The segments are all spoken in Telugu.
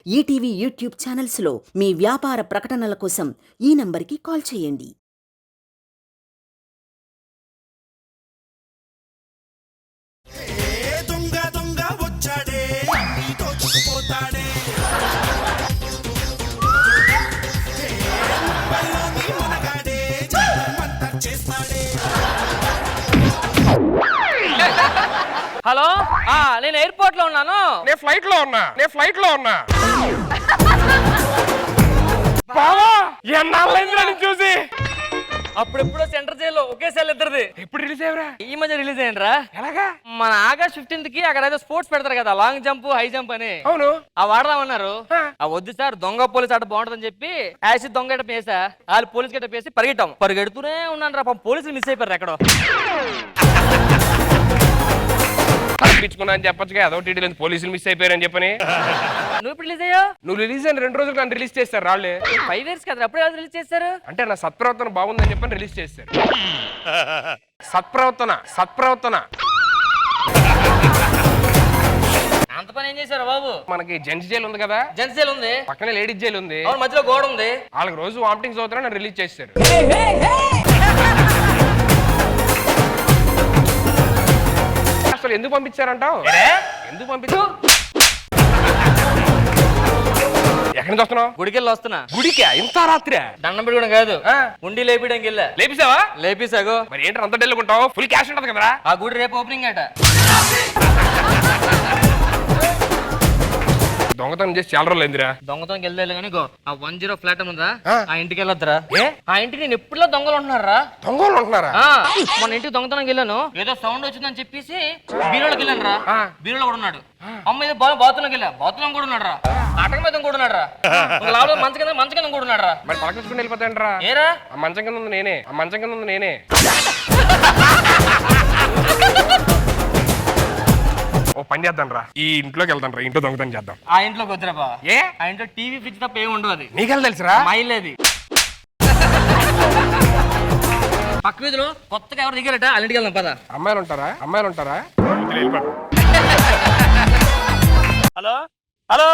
ఈటీవీ యూట్యూబ్ ఛానల్స్లో మీ వ్యాపార ప్రకటనల కోసం ఈ నంబర్కి కాల్ చేయండి. హలో, నేను ఎయిర్పోర్ట్ లో ఉన్నాను. నేను ఫ్లైట్ లో ఉన్నా బావా ఎన్నాళ్ళైందిరా నిన్ను చూసి. అప్పుడెప్పుడో సెంటర్ జైల్లో ఒకేసారి ఇద్దరిది. ఎప్పుడు రిలీజ్ అయ్యరా? ఈ మధ్య రిలీజ్ అయ్యిండ్రా. ఎలాగా? మన ఆగస్ట్ 15th కి అక్కడ ఏదో స్పోర్ట్స్ పెడతారు కదా, లాంగ్ జంప్ హై జంప్ అని. అవును, ఆ వాడదామన్నారు. వద్దు సార్, దొంగ పోలీస్ ఆట బాగుంటుందని చెప్పి యాసిడ్ దొంగ గట్ట వేసా. వాళ్ళు పోలీస్ గట్ట వేసి పరిగెడుతూనే ఉన్నాను రా. పోలీసులు మిస్ అయిపోయారు ఎక్కడో. తప్పించుకున్నా అని చెప్పొచ్చుగా, అదో టీడీ పోలీసులు మిస్ అయిపోయారని చెప్పని. నువ్వు ఇప్పుడు రిలీజ్ అయ్యో? నువ్వు రిలీజ్ అయిన 2 రోజులు కానీ రిలీజ్ చేస్తారు రాళ్ళే. 5 years కదా, అప్పుడే రిలీజ్ చేస్తారు. అంటే నా సత్ప్రవర్తన బాగుందని చెప్పని రిలీజ్ చేస్తారు. సత్ప్రవర్తన అంత పని ఏం చేశారు బాబు? మనకి జెంట్స్ జైలు ఉంది కదా, జెంట్స్ జైలు ఉంది, పక్కనే లేడీస్ జైలు ఉంది, మధ్యలో గోడ ఉంది. వాళ్ళకి రోజు వామిటింగ్స్ అవుతారని నన్ను రిలీజ్ చేస్తారు. అసలు ఎందుకు పంపించారంటావు? ఎందుకు పంపించు? ఎక్కడి నుంచి వస్తున్నావు? గుడికెళ్ళి వస్తున్నా. గుడికా? ఇంత రాత్రి? దండం పెట్టుకోవడం కాదు, ఉండి లేపడానికి వెళ్ళా. లేపిసావా? లేపిసాగో. మరి ఏంటి అంత డెల్లుకుంటావు? ఫుల్ క్యాష్ ఉంటది కదా. ఆ గుడి రేపు ఓపెనింగ్ అట. దొంగతనం చేసి చాలా రోజులు అయిందిరా. దొంగతనం వెళ్ళలేదు కానీ ఆ 10 ఫ్లాట్ ఉందా, ఆ ఇంటికి వెళ్ళొద్దురా. ఆ ఇంటికి నేను ఎప్పుడులో దొంగలు ఉంటున్నారా? దొంగలు ఉంటున్నారా? మన ఇంటికి దొంగతనం వెళ్ళాను, ఏదో సౌండ్ వచ్చిందని చెప్పేసి బీరోలోకి వెళ్ళాను రా. బీరోలో కూడా ఉన్నాడు. అమ్మ ఏదో బాత్రూంలోకి వెళ్ళా, బాత్రూమ్ కూడా ఉన్నాడు రా. ఆటక మీద కూడా ఉన్నాడు రా. లాభం మంచం కింద కూడా ఉన్నాడు రా. మరి పలకరించుకుని వెళ్ళిపోతాయంటరా. ఏరా? ఆ మంచం కింద ఉంది నేనే. ఓ పని చేద్దాం రా, ఈ ఇంట్లోకి వెళ్తాం రా, ఇంట్లో దొంగతనం చేద్దాం. ఆ ఇంట్లోకి వద్దురా బా. ఏ? ఆ ఇంట్లో టీవీ ఫ్రిడ్జ్ తప్ప ఏమి ఉండదు. అది నీకెళ్ళి తెలుసురా? మైలేది పక్క వీధిలో కొత్తగా ఎవరు దిగారట, అన్నింటికి వెళ్దాం పద. అమ్మాయిలు ఉంటారా? హలో హలో,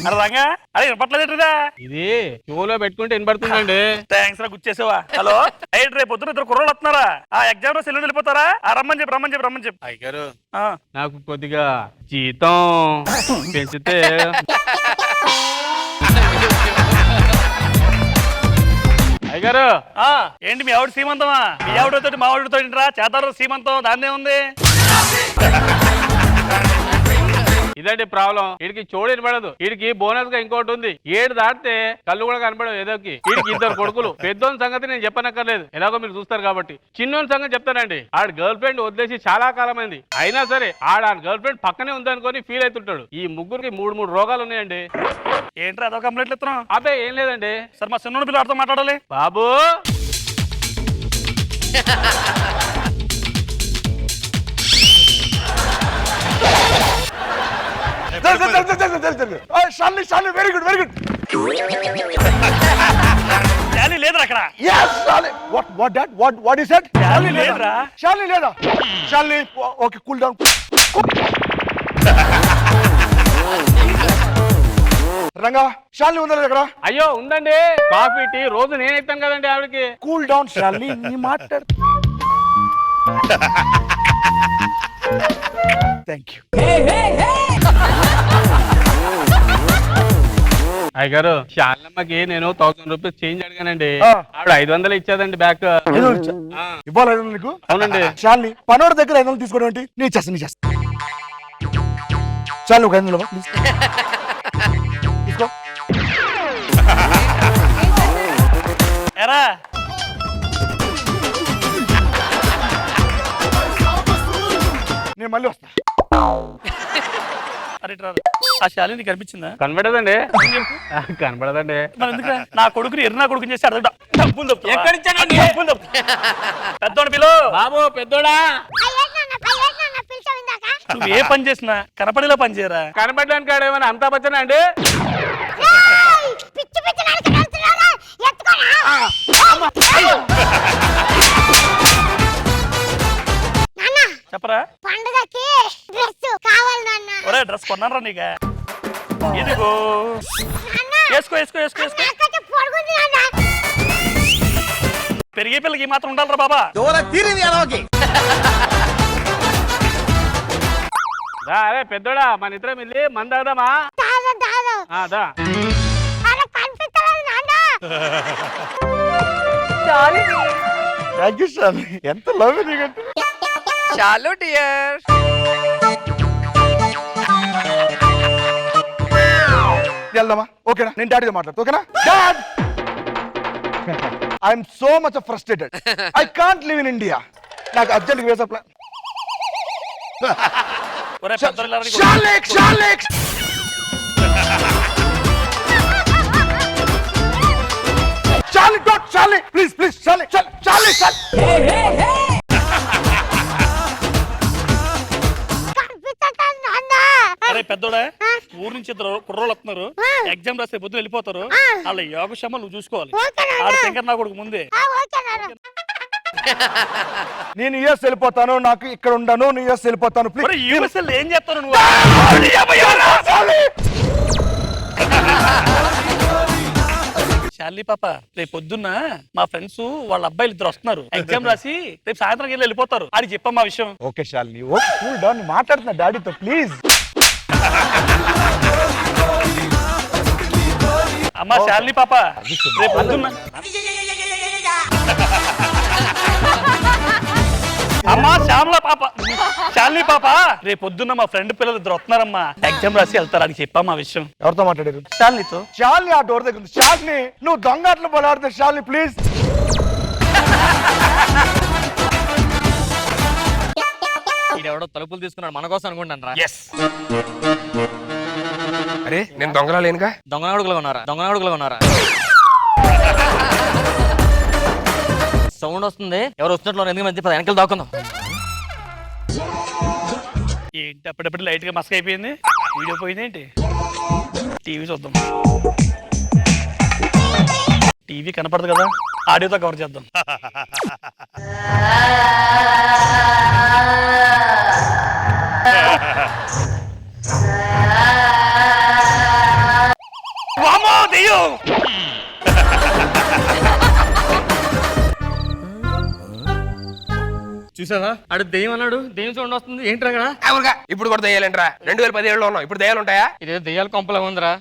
అరే రంగా, అరే వినపట్లేదురా? ఇది షోలో పెట్టుకుంటే వినపడుతుందండి. థ్యాంక్స్ రా, గుర్చేసావా? హలో, అయితే రేపు పొద్దున 2 కుర్రోళ్ళు వస్తున్నారా? ఆ ఎగ్జామ్ లో సెలవు వెళ్ళిపోతారా? రమ్మని చెప్పి అయ్యారు, నాకు కొద్దిగా జీతం పెంచితే. అయ్యగారు, ఏంటి మీ ఆవిడ సీమంతమా? మీ ఆవిడతో మా ఆవిడతో రా చేతారు సీమంతం, దాన్నే ఉంది. ఇదండి ప్రాబ్లం. వీడికి చోడు వినపడదు. వీడికి బోనస్ గా ఇంకోటి ఉంది, 7 దాటితే కళ్ళు కూడా కనపడవు ఏదోకి. వీడికి 2 కొడుకులు. పెద్దోని సంగతి నేను చెప్పనక్కర్లేదు, ఎలాగో మీరు చూస్తారు కాబట్టి. చిన్నోని సంగతి చెప్తానండి. ఆడ గర్ల్ ఫ్రెండ్ వదిలేసి చాలా కాలం అయింది, అయినా సరే ఆడ గర్ల్ ఫ్రెండ్ పక్కనే ఉందనుకొని ఫీల్ అవుతుంటాడు. ఈ ముగ్గురికి 3 రోగాలు ఉన్నాయండి. ఏంట్రా అదో కంప్లైంట్లు ఇస్తున్నావు? అబ్బే ఏం లేదండి. సరే మా చిన్న పిల్లలతో మాట్లాడాలి. బాబు వెరీ గుడ్ శాలి లేదురా అక్కడ. What is that? శాలి లేదురా. శాలిని లేదా? Shalini, okay, cool down. Ranga, Shalini ఉందా ఇక్కడ? అయ్యో ఉందండి, కాఫీ టీ రోజు నేను ఇస్తాను కదండి ఆవిడకి. కూల్ డౌన్ శాలిని, నీ మాట్లాడు. Thank you. అయ్యగారు, శాలమ్మకి నేను 1000 రూపీస్ చేంజ్ అడిగానండి, ఆవిడ 500 ఇచ్చేదండి బ్యాక్. ఇవ్వాలి నీకు? అవునండి. శాలిని, పనోడి దగ్గర 500 తీసుకోవడం ఏంటి? నీ చేస్తా. చాలు, ఒక 500 తీసుకో. ఎరా నేను మళ్ళీ వస్తా. అరే ఆ శాలి నీకు కనిపించిందా? కనబడదండి. కనబడదండి. మరి ఎందుకు నా కొడుకుని ఎర్ర కొడుకుని చేసి అడగ డబ్బులు పెద్దోడు పిలు. బాబు పెద్దోడా, నువ్వు ఏ పని చేసినా కనపడేలా పని చేయరా? కనబడడానికి ఆడేమన్నా అంతా బచ్చనా అండి? చెప్పరా? పండుగకి డ్రెస్ కావాలి నాన్న. ఒరే డ్రెస్ కొన్నారా నీకు? ఇదిగో వేసుకో వేసుకో వేసుకో వేసుకో పెరిగే పిల్లకి మాత్రం ఉండాలరా బాబా. దా అరే పెద్దోడా మన ఇద్దరం వెళ్ళి మందాదామా దా థ్యాంక్ యూ శాలిని, ఎంత లవ్ నీకంటే. చాలు డియర్. వెళ్దామా? ఓకేనా? నేను డాడీతో మాట్లాడుతా. ఓకేనా dad? I'm so much frustrated. I can't live in India. నాకు అర్జెంట్ వీసా ప్లాన్. ఒరే పెద్దోళ్ళని కూడా- Charlie, please, Charlie. అరే పెద్దోడా, ఊరు నుంచి ఇద్దరు కుర్రోళ్ళు వస్తున్నారు, ఎగ్జామ్ రాస్తే పొద్దున వెళ్ళిపోతారు. వాళ్ళ యోగక్షేమ నువ్వు చూసుకోవాలి. ఆడ శంకర్ నా కొడుకు ముందే. నేను యూఎస్ వెళ్ళిపోతాను, నాకు ఇక్కడ ఉండను, నేను యూఎస్ వెళ్ళిపోతాను ప్లీజ్. యూఎస్ఎల్ ఏం చేస్తాను నువ్వు? శాలిని పాప, రేపు పొద్దున్న మా ఫ్రెండ్స్ వాళ్ళ అబ్బాయిలు ఇద్దరు వస్తున్నారు, ఎగ్జామ్ రాసి రేపు సాయంత్రం వెళ్ళి వెళ్ళిపోతారు. ఆడికి చెప్పమ్మా విషయం. Okay Shalini, okay cool down, మాట్లాడుతున్నా డాడీతో ప్లీజ్. అమ్మా శాలిని పాప, రేపు పొద్దున్న అమ్మా శ్యామల పాప, శాలిని పాప, రేపు పొద్దున్న మా ఫ్రెండ్ పిల్లలు ఇద్దరు వస్తున్నారమ్మా, ఎగ్జామ్ రాసి వెళ్తారు. అని చెప్పమ్మా విషయం. ఎవరితో మాట్లాడారు? శాలినితో. శాలిని ఆ డోర్ దగ్గర ఉంది. శాలిని నువ్వు దొంగట్లు బలాడుతా శాలిని ప్లీజ్. ఎవడో తలుపులు తీసుకున్నాడు మన కోసం అనుకుంటాను రా. అరే నేను దొంగలా లేనుగా. దొంగనాడుగులుగా ఉన్నారా? సౌండ్ వస్తుంది, ఎవరు వస్తున్నట్లు ఎందుకు మంచి వెనకాల దాక్కుందాం. ఏంటి అప్పుడప్పుడు లైట్ గా మస్క్ అయిపోయింది, వీడియో పోయింది ఏంటి? టీవీ చూద్దాం. టీవీ కనపడదు కదా, ఆడియోతో కవర్ చేద్దాం. వామ్మో, దెయ్యం! చూసావా అడు దెయ్యం అన్నాడు, దెయ్యం సౌండ్ వస్తుంది ఏంటి అక్కడ? అవునుగా, ఇప్పుడు కూడా దయ్యాలంటరా? 2017లో ఉన్నాం, ఇప్పుడు దయ్యాలు ఉంటాయా? ఇదేదో దెయ్యాల కొంపలా ఉందిరా.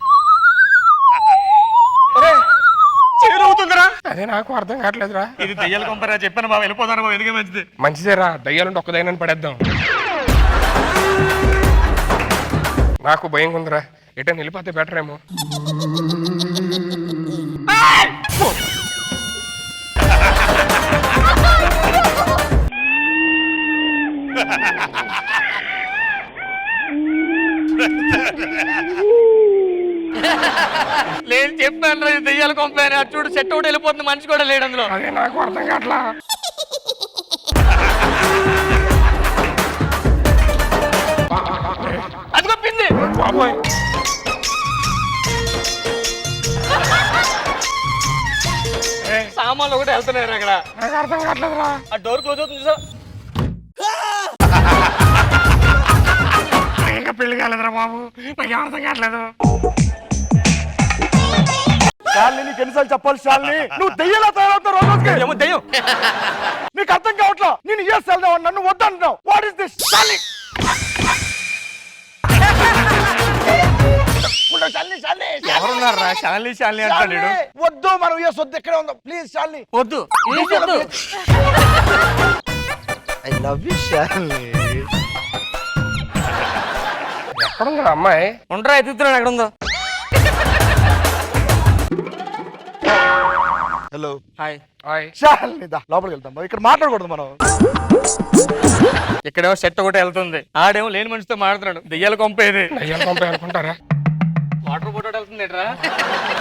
చేరువుతుందిరా. అదే నాకు అర్థం కావట్లేదురా. ఇది దెయ్యాల కొంపరా, చెప్పాను బాబు, వెళ్ళిపోతాను బాబు, ఎందుకే మంచిది. మంచిదేరా, దయ్యాలుంటే ఒక్క దయ్యాన్ని పడేద్దాం. నాకు భయం ఉందిరా, ఎటని వెళ్ళిపోతే బెటర్ ఏమో. నేను చెప్పాను రా, దెయ్యాల కొంప అని. అటు చూడు, చెట్టు ఒకటి వెళ్ళిపోతుంది, మనిషి కూడా లేడు అందులో. అదే నాకు అర్థం కావట్లా. అది గొప్పింది బాబోయ్, సామాన్లు ఒకటి వెళ్తున్నాయి అక్కడ. నాకు అర్థం కావట్లేదురా. ఆ డోర్ క్లోజ్ అవుతుంది చూసా. ఇంకా పెళ్లి కాలేదురా బాబు, నాకు అర్థం కావట్లేదు. శాలిని నీకు ఎన్నిసార్లు చెప్పాలి శాలిని, నువ్వు దెయ్యలా తయారవుతావు రోజుకి. ఏమో దెయ్యం. నీకు అర్థం కావట్లా, నేను యూఎస్ వెళ్దాం నన్ను వద్దంటున్నావు. What is this Shalini? ఎవరున్నారా? శాలిని అంటాడు. వద్దు, మనం యూఎస్ వద్దు, ఇక్కడే ఉందాం ప్లీజ్ శాలిని. వద్దు ఐ లవ్ యూ శాలిని. ఎక్కడుందిరా అమ్మాయి? ఉండరా, ఎత్తుతున్నాడు, ఎక్కడ ఉందో. Hello hi. హాయ్. శాలిని దా లోపలికి వెళ్తాం, ఇక్కడ మాట్లాడకూడదు మనం. ఇక్కడేమో షర్ట్ ఒకటి వెళ్తుంది, ఆడేమో లేని మనిషితో మాట్లాడుతున్నాడు. దెయ్యాల కొంపేది. దయ్యాలు పంపాయి అనుకుంటారా? వాటర్ బాటిల్ వెళ్తుంది ఎట్రా?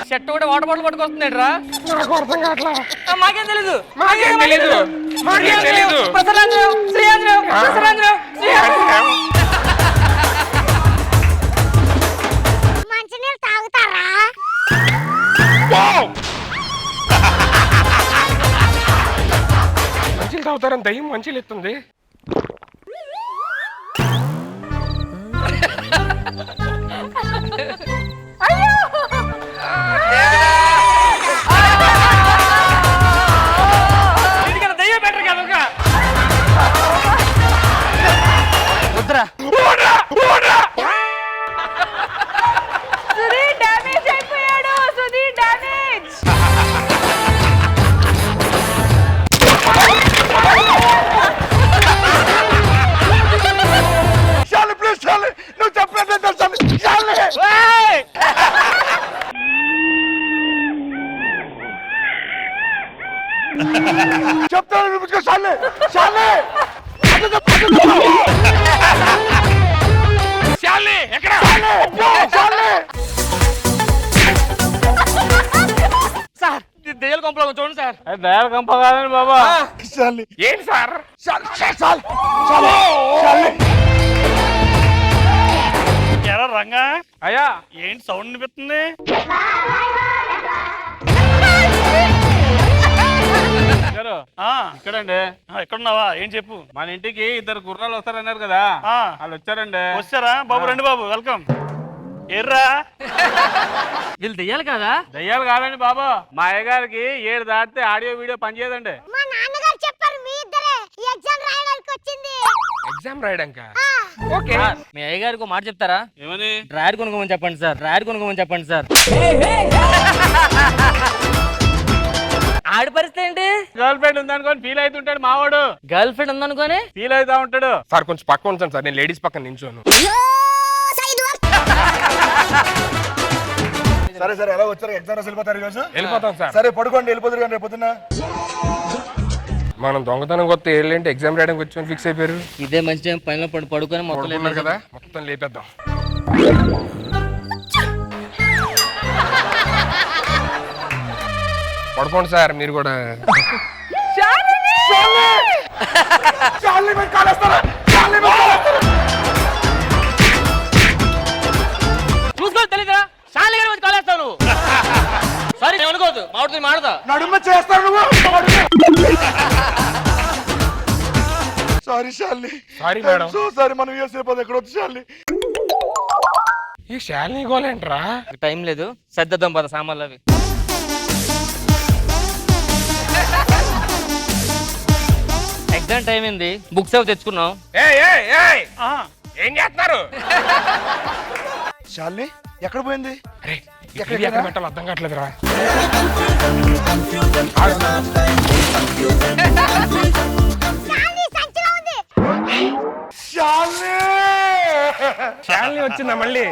షర్ట్ ఒకటి వాటర్ బాటిల్ పట్టుకొస్తుంది ఎట్రా? నాకు అర్థం కావట్లా. మాకేం తెలీదు. మాకేం తెలీదు. మాకేం తెలీదు. ప్రసరాంజరావు, శ్రీయాంజరావు, ప్రసరాంజరావు, శ్రీయాంజరావు. మంచినీళ్ళు తాగుతారా? మంచిలు తాగుతారని దయ్యం మంచిలు ఎత్తుంది. దీనికన్నా దయ్యం బెటర్ కదా ఇంకా. వద్దురా. సుధీర్ డ్యామేజ్ అయిపోయాడు. సుధీర్ డ్యామేజ్. శాలి ప్లీజ్ శాలి నువ్వు చెప్పినట్టు శాలి శాలి చెప్తాను వినిపించుకో శాలి శాలి శాలిని ఎక్కడ శాలి సార్ దెయ్యాల కొంపలో చూడండి సార్. అది దయాల కంప కాదండి బాబా. శాలి ఏంటి సార్? శాలి శాలి శాలి శాలి ఎరా రంగా అయ్యా ఏంటి సౌండ్ వినిపిస్తుంది? గారు ఆ, ఇక్కడండి. ఎక్కడున్నావా? ఏం చెప్పు. మన ఇంటికి ఇద్దరు గుర్రాలు వస్తారన్నారు కదా, ఆ. వాళ్ళు వచ్చారండి. వచ్చారా బాబు? రండి బాబు, వెల్కమ్. ఎర్రా వీళ్ళు దెయ్యాలు కాదా? దయ్యాలు కాదండి బాబు, మా అయ్యగారికి 7 దాటితే ఆడియో వీడియో పనిచేయదండి. మా నాన్నగారు చెప్పారు మీ ఇద్దరే ఈ ఎగ్జామ్ రాయడానికి వచ్చింది. ఎగ్జామ్ రాయడానికా? ఓకే. మీ అయ్యగారికి ఒక మాట చెప్తారా? ఏమని? డ్రాయర్ కొనుక్కోమని చెప్పండి సార్. డ్రాయర్ కొనుక్కోమని చెప్పండి సార్. ఆడి పరిస్థితి ఏంటి? గర్ల్ ఫ్రెండ్ ఉందనుకోని ఫీల్ అవుతుంటాడు మావాడు. గర్ల్ ఫ్రెండ్ ఉందనుకోని ఫీల్ అవుతా ఉంటాడు. సార్ కొంచెం పక్క ఉంచండి సార్, నేను లేడీస్ పక్కన నించోను. సరే సరే ఎలా వచ్చారు ఎగ్జామ్ రాసి వెళ్ళిపోతారు ఈరోజు వెళ్ళిపోతాం సార్. సరే పడుకోండి వెళ్ళిపోతారు కానీ రేపు పొద్దున్న మనం దొంగతనం కొత్త ఏంటి ఎగ్జామ్ రాయడానికి వచ్చి ఫిక్స్ అయిపోయారు. ఇదే మంచి టైం పైన పడుకొని మొత్తం పడుకున్నారు కదా, మొత్తం లేపేద్దాం. పడుకోండి సార్ మీరు కూడా. శాలిని మీరు కాలేస్తారా శాలిని మీరు కాలేస్తారా చూసుకో తెలీదా? శాలి గారి వచ్చి కాలేస్తావు నువ్వు. సారీ నేను అనుకోవద్దు, మాట్లాడుతుంది మాడతా. నడుమ చేస్తావు నువ్వు sorry Shalini sorry madam. So sorry మనం యూఎస్ అయిపోతుంది ఎక్కడ వచ్చి శాలిని ఈ శాలిని గోలేంట్రా? టైం లేదు, సర్దిద్దాం పద సామాన్లు అవి. ఎగ్జామ్ టైం అయింది, బుక్స్ అవి తెచ్చుకున్నాం. ఏం చేస్తున్నారు? శాలిని ఎక్కడ పోయింది అరే ఎక్కడ పెట్టాలో అర్థం కావట్లేదురా. శాలిని సంచిలో ఉంది. శాలిని శాలిని వచ్చిందా మళ్ళీ?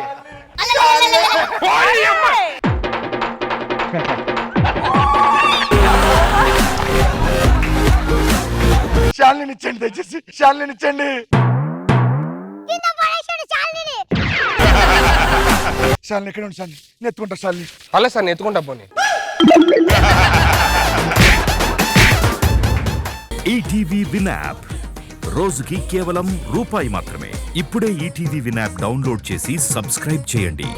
శాలిని ఇచ్చండి దయచేసి శాలిని ఇచ్చండి కింద పడేశాడు శాలినిని. శాలిని ఎక్కడ ఉంది శాలిని నెత్తుకుంటా శాలిని అలా సార్ ఎత్తుకుంటా పోనీ. ఈటీవీ విన్ యాప్ రోజుకి కేవలం రూపాయి మాత్రమే. ఇప్పుడే ఈటీవీ విన్ యాప్ డౌన్లోడ్ చేసి సబ్స్క్రైబ్ చేయండి.